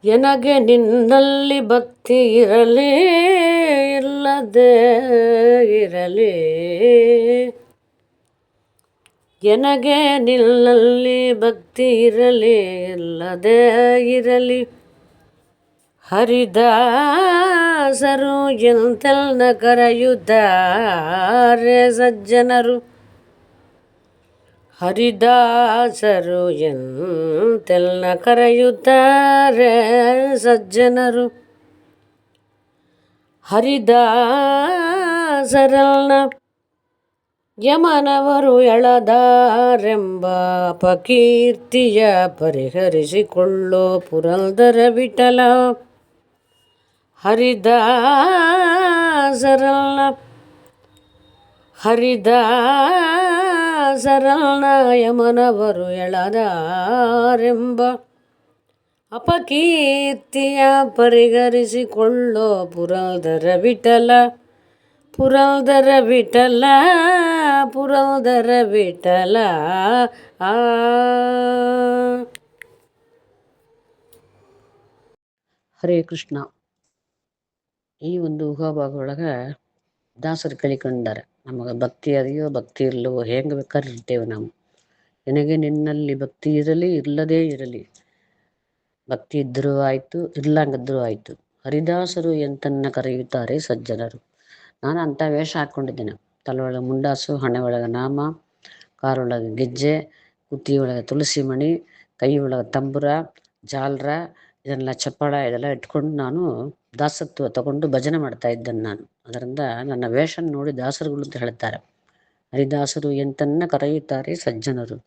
ಎನಗೆ ನಿನ್ನಲ್ಲಿ ಭಕ್ತಿ ಇರಲಿ ಇಲ್ಲದೆ ಇರಲಿ, ಎನಗೆ ನಿನ್ನಲ್ಲಿ ಭಕ್ತಿ ಇರಲಿ ಇಲ್ಲದೆ ಇರಲಿ. ಹರಿದಾಸರು ಎಂತೆಲ್ಲ ಕರೆಯುತ್ತಾರೆ ಸಜ್ಜನರು, ಹರಿದಾಸರು ಎಂತೆಲ್ಲ ಕರೆಯುತ್ತಾರೆ ಸಜ್ಜನರು. ಹರಿದಾಸರನ್ನ ಯಮನವರು ಎಳದಾರೆಂಬ ಅಪಕೀರ್ತಿಯ ಪರಿಹರಿಸಿಕೊಳ್ಳೋ ಪುರಂದರ ವಿಠಲ. ಹರಿದಾಸರನ್ನ ಯಮನವರು ಎಳದಾರೆಂಬ ಅಪಕೀರ್ತಿಯ ಪರಿಹರಿಸಿಕೊಳ್ಳೋ ಪುರಂದರ ವಿಠಲ. ಪುರಂದರ ವಿಠಲ, ಪುರಂದರ ವಿಠಲ. ಹರೇ ಕೃಷ್ಣ. ಈ ಒಂದು ಊಹಾಭಾಗದೊಳಗೆ ದಾಸರು ಕಲಿಕೊಂಡಾರೆ, ನಮಗೆ ಭಕ್ತಿ ಅದೆಯೋ ಭಕ್ತಿ ಇರಲಿವೋ ಹೆಂಗೆ ಬೇಕಾದ್ರೆ ಇರ್ತೇವೆ ನಾವು. ನನಗೆ ನಿನ್ನಲ್ಲಿ ಭಕ್ತಿ ಇರಲಿ ಇಲ್ಲದೇ ಇರಲಿ, ಭಕ್ತಿ ಇದ್ದರೂ ಆಯಿತು ಇರ್ಲಾಂಗಿದ್ರೂ ಆಯಿತು. ಹರಿದಾಸರು ಎಂತನ್ನ ಕರೆಯುತ್ತಾರೆ ಸಜ್ಜನರು. ನಾನು ಅಂಥ ವೇಷ ಹಾಕ್ಕೊಂಡಿದ್ದೇನೆ. ತಲೆ ಒಳಗೆ ಮುಂಡಾಸು, ಹಣೆ ಒಳಗೆ ನಾಮ, ಕಾರೊಳಗೆ ಗೆಜ್ಜೆ, ಕುತ್ತಿ ಒಳಗೆ ತುಳಸಿ ಮಣಿ, ಕೈ ಒಳಗೆ ತಂಬುರ, ಜಾಲ್ರ, ಇದೆಲ್ಲ ಚಪ್ಪಾಳ ಇದೆಲ್ಲ ಇಟ್ಕೊಂಡು ನಾನು ದಾಸತ್ವ ತಗೊಂಡು ಭಜನೆ ಮಾಡ್ತಾ ಇದ್ದೇನೆ ನಾನು. ಅದರಿಂದ ನನ್ನ ವೇಷ ನೋಡಿ ದಾಸರುಗಳು ಅಂತ ಹೇಳ್ತಾರೆ. ಹರಿದಾಸರು ಎಂತನ್ನ ಕರೆಯುತ್ತಾರೆ ಸಜ್ಜನರು.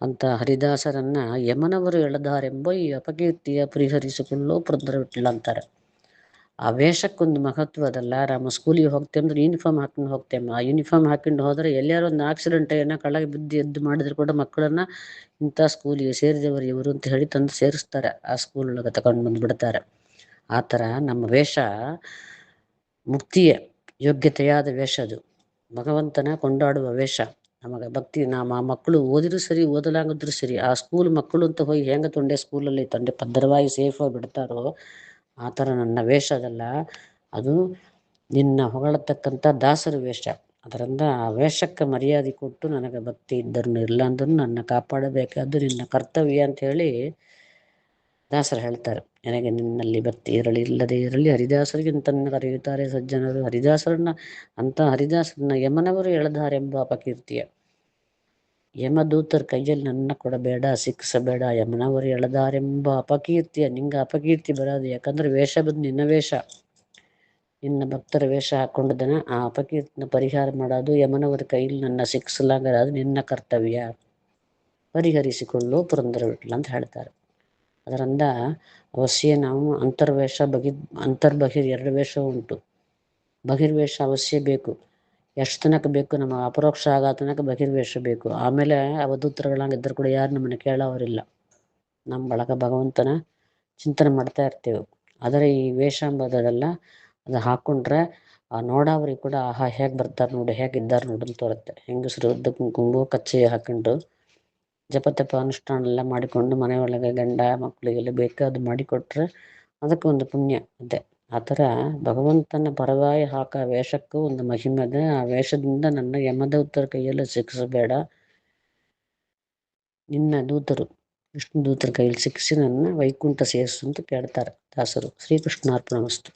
ಅಂತ ಹರಿದಾಸರನ್ನ ಯಮನವರು ಎಳೆದಾರೆಂಬ ಈ ಅಪಕೀರ್ತಿಯ ಪರಿಹರಿಸಿಕೊಳ್ಳೋ ಪುರಂದರ ವಿಠಲ ಅಂತಾರೆ. ಆ ವೇಷಕ್ಕೊಂದು ಮಹತ್ವ ಅದಲ್ಲ. ನಮ್ಮ ಸ್ಕೂಲಿಗೆ ಹೋಗ್ತೇವೆ ಅಂದ್ರೆ ಯೂನಿಫಾರ್ಮ್ ಹಾಕೊಂಡು ಹೋಗ್ತೇವೆ. ಆ ಯೂನಿಫಾರ್ಮ್ ಹಾಕೊಂಡು ಹೋದರೆ ಎಲ್ಲಾರು ಒಂದು ಆಕ್ಸಿಡೆಂಟ್ ಏನೋ ಕೆಳಗೆ ಬಿದ್ದು ಎದ್ದು ಮಾಡಿದ್ರು ಕೂಡ ಮಕ್ಕಳನ್ನ ಇಂಥ ಸ್ಕೂಲಿಗೆ ಸೇರಿದವರು ಇವರು ಅಂತ ಹೇಳಿ ತಂದು ಸೇರಿಸ್ತಾರೆ, ಆ ಸ್ಕೂಲ್ ಒಳಗೆ ತಗೊಂಡು ಬಂದು ಬಿಡ್ತಾರೆ. ಆ ಥರ ನಮ್ಮ ವೇಷ ಮುಕ್ತಿಯ ಯೋಗ್ಯತೆಯಾದ ವೇಷ, ಅದು ಭಗವಂತನ ಕೊಂಡಾಡುವ ವೇಷ. ನಮಗೆ ಭಕ್ತಿ ನಮ್ಮ ಮಕ್ಕಳು ಓದಿದ್ರು ಸರಿ ಓದಲಾಗಿದ್ರು ಸರಿ, ಆ ಸ್ಕೂಲ್ ಮಕ್ಕಳು ಅಂತ ಹೋಗಿ ಹೆಂಗೆ ತೊಂಡೆ ಸ್ಕೂಲಲ್ಲಿ ತಂದೆ ಭದ್ರವಾಗಿ ಸೇಫಾಗಿ ಬಿಡ್ತಾರೋ ಆ ಥರ ನನ್ನ ವೇಷ ಅದಲ್ಲ, ಅದು ನಿನ್ನ ಹೊಗಳತಕ್ಕಂಥ ದಾಸರ ವೇಷ. ಅದರಿಂದ ಆ ವೇಷಕ್ಕೆ ಮರ್ಯಾದೆ ಕೊಟ್ಟು ನನಗೆ ಭಕ್ತಿ ಇದ್ದರೂ ಇಲ್ಲ ಅಂದ್ರೂ ನನ್ನ ಕಾಪಾಡಬೇಕಾದ್ದು ನಿನ್ನ ಕರ್ತವ್ಯ ಅಂತ ಹೇಳಿ ದಾಸರು ಹೇಳ್ತಾರೆ. ನನಗೆ ನಿನ್ನಲ್ಲಿ ಭಕ್ತಿ ಇರಲಿ ಇಲ್ಲದೆ ಇರಲಿ, ಹರಿದಾಸರಿಗೆ ತನ್ನ ಕರೆಯುತ್ತಾರೆ ಸಜ್ಜನರು. ಹರಿದಾಸರನ್ನ ಯಮನವರು ಎಳೆದಾರೆಂಬ ಅಪಕೀರ್ತಿಯ. ಯಮದೂತರ ಕೈಯಲ್ಲಿ ನನ್ನ ಕೊಡಬೇಡ, ಶಿಕ್ಷಬೇಡ, ಯಮನವರು ಎಳೆದಾರೆಂಬ ಅಪಕೀರ್ತಿಯ. ನಿಂಗೆ ಅಪಕೀರ್ತಿ ಬರೋದು ಯಾಕಂದ್ರೆ ವೇಷ ಬಂದು ನಿನ್ನ ವೇಷ, ನಿನ್ನ ಭಕ್ತರ ವೇಷ ಹಾಕೊಂಡಿದ್ದನ ಆ ಅಪಕೀರ್ತಿನ ಪರಿಹಾರ ಮಾಡೋದು ಯಮನವರ ಕೈಯಲ್ಲಿ ನನ್ನ ಶಿಕ್ಷಲಾಗದು ನಿನ್ನ ಕರ್ತವ್ಯ, ಪರಿಹರಿಸಿಕೊಳ್ಳು ಪುರಂದರ ವಿಠಲ ಅಂತ ಹೇಳ್ತಾರೆ. ಅದರಿಂದ ಅವಶ್ಯ ನಾವು ಅಂತರ್ಬಹಿರ್ ಎರಡು ವೇಷ ಉಂಟು. ಬಹಿರ್ವೇಷ ಅವಶ್ಯ ಬೇಕು, ಎಷ್ಟು ತನಕ ಬೇಕು, ನಮ್ಮ ಅಪರೋಕ್ಷ ಆಗೋ ತನಕ ಬಹಿರ್ವೇಷ ಬೇಕು. ಆಮೇಲೆ ಅವಧೂತರುಗಳಾಗಿದ್ದರೂ ಕೂಡ ಯಾರು ನಮ್ಮನ್ನು ಕೇಳೋರಿಲ್ಲ. ನಮ್ಮ ಬಳಗ ಭಗವಂತನ ಚಿಂತನೆ ಮಾಡ್ತಾ ಇರ್ತೇವೆ. ಆದರೆ ಈ ವೇಷ ಎಂಬುದಲ್ಲ, ಅದು ಹಾಕ್ಕೊಂಡ್ರೆ ಆ ನೋಡೋವ್ರಿಗೆ ಕೂಡ ಆಹಾ ಹೇಗೆ ಬರ್ತಾರೆ ನೋಡಿ, ಹೇಗಿದ್ದಾರೆ ನೋಡಿ ಅಂತ ತೋರುತ್ತೆ. ಹೆಂಗಸರು ಉದ್ದ ಕುಂಕುಮ ಕಚ್ಚೆ ಹಾಕೊಂಡು ಜಪತಪ ಅನುಷ್ಠಾನ ಎಲ್ಲ ಮಾಡಿಕೊಂಡು ಮನೆಯೊಳಗೆ ಗಂಡ ಮಕ್ಕಳಿಗೆಲ್ಲ ಬೇಕಾದ್ದು ಮಾಡಿಕೊಟ್ರೆ ಅದಕ್ಕೆ ಒಂದು ಪುಣ್ಯ ಇದೆ. ಆ ಥರ ಭಗವಂತನ ಪರವಾಗಿ ಹಾಕೋ ವೇಷಕ್ಕೂ ಒಂದು ಮಹಿಮೆ ಇದೆ. ಆ ವೇಷದಿಂದ ನನ್ನ ಯಮದೂತರ ಕೈಯಲ್ಲಿ ಶಿಕ್ಷಬೇಡ, ನಿನ್ನ ದೂತರು ವಿಷ್ಣು ದೂತರ ಕೈಯಲ್ಲಿ ಶಿಕ್ಷಿ ನನ್ನ ವೈಕುಂಠ ಸೇರಿಸು ಅಂತ ಕೇಳ್ತಾರೆ ದಾಸರು. ಶ್ರೀಕೃಷ್ಣಾರ್ಪಣಮಸ್ತು.